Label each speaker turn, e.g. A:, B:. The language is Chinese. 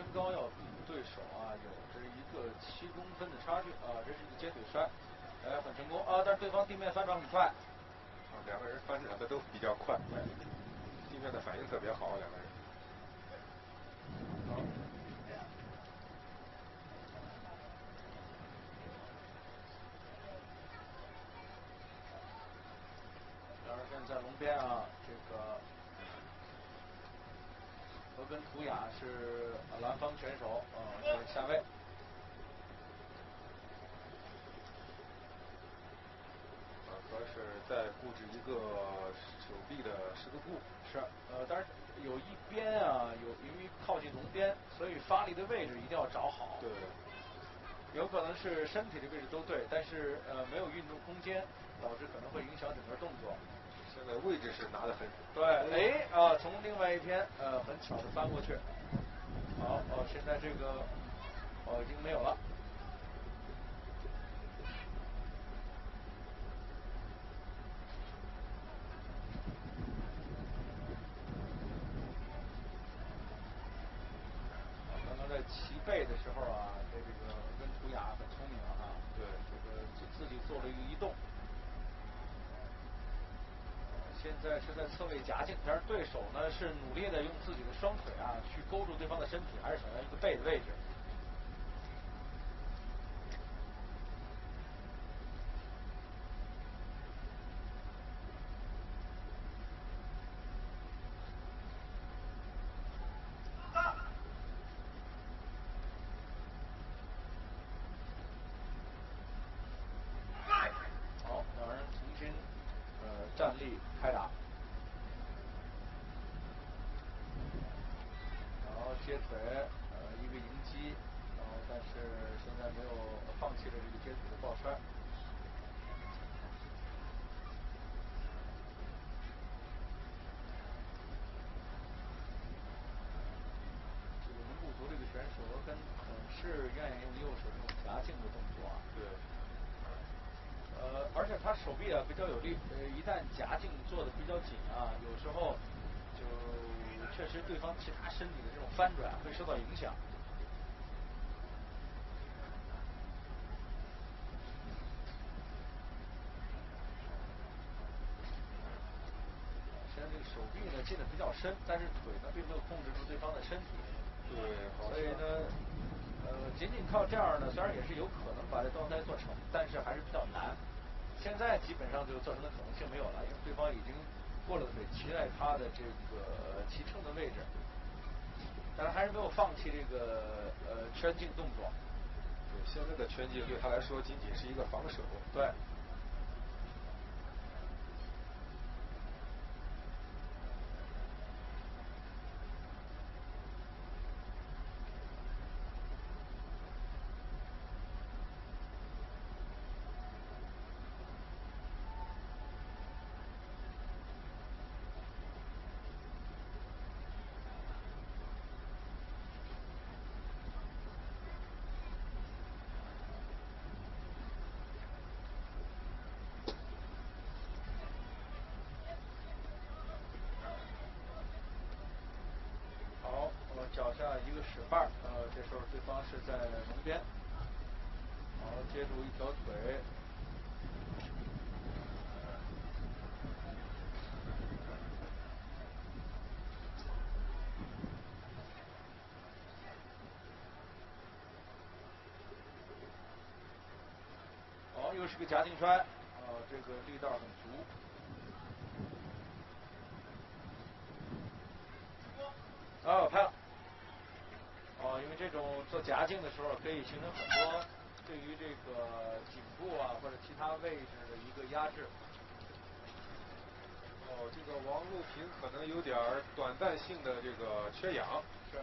A: 身高要比对手啊有着一个7公分的差距啊，这是一个接腿摔，哎，很成功啊，但是对方地面翻转很快，
B: 啊，两个人翻转的都比较快，地面的反应特别好，两个人。
A: 好。两人现在在龙边啊，这个德根图雅是蓝方选手在下位。
B: 和是在布置一个手臂的十字固。
A: 是，但是有一边啊，由于靠近龙边，所以发力的位置一定要找好。
B: 对。
A: 有可能是身体的位置都对，但是没有运动空间，导致可能会影响整个动作。
B: 现在位置是拿得很
A: 对，哎啊，从另外一边很巧的翻过去。好现在这个已经没有了。刚刚在齐背的时候啊，这个跟图雅很聪明啊，
B: 对，
A: 这个自己做了一个移动。现在是在侧位夹劲，但是对手呢是努力的用自己的双腿啊去勾住对方的身体，还是想要一个背的位置。好，两人重新站立开打。然后接腿一个迎击，然后但是现在没有放弃了这个接腿的抱摔。这个蒙古族这个选手跟很是愿意用右手这种夹劲的动作啊。
B: 对。
A: 而且他手臂啊比较有力，一旦夹劲做的比较紧啊，有时候就确实对方其他身体的这种翻转会受到影响。现在这个手臂呢进的比较深，但是腿呢并没有控制住对方的身体。
B: 对，
A: 所以呢，仅仅靠这样呢，虽然也是有可能把这倒栽做成，但是还是比较难。现在基本上就做成的可能性没有了，因为对方已经过了腿，骑在他的这个骑乘的位置，但是还是没有放弃这个圈劲动作。
B: 对，现在的圈劲对他来说仅仅是一个防守。
A: 对。好，脚下一个使绊这时候对方是在龙边，好，接住一条腿。好，又是个夹劲摔，这个力道很足。拍了。因为这种做夹劲的时候，可以形成很多对于这个颈部啊或者其他位置的一个压制。
B: 这个王路平可能有点短暂性的这个缺氧。
A: 是。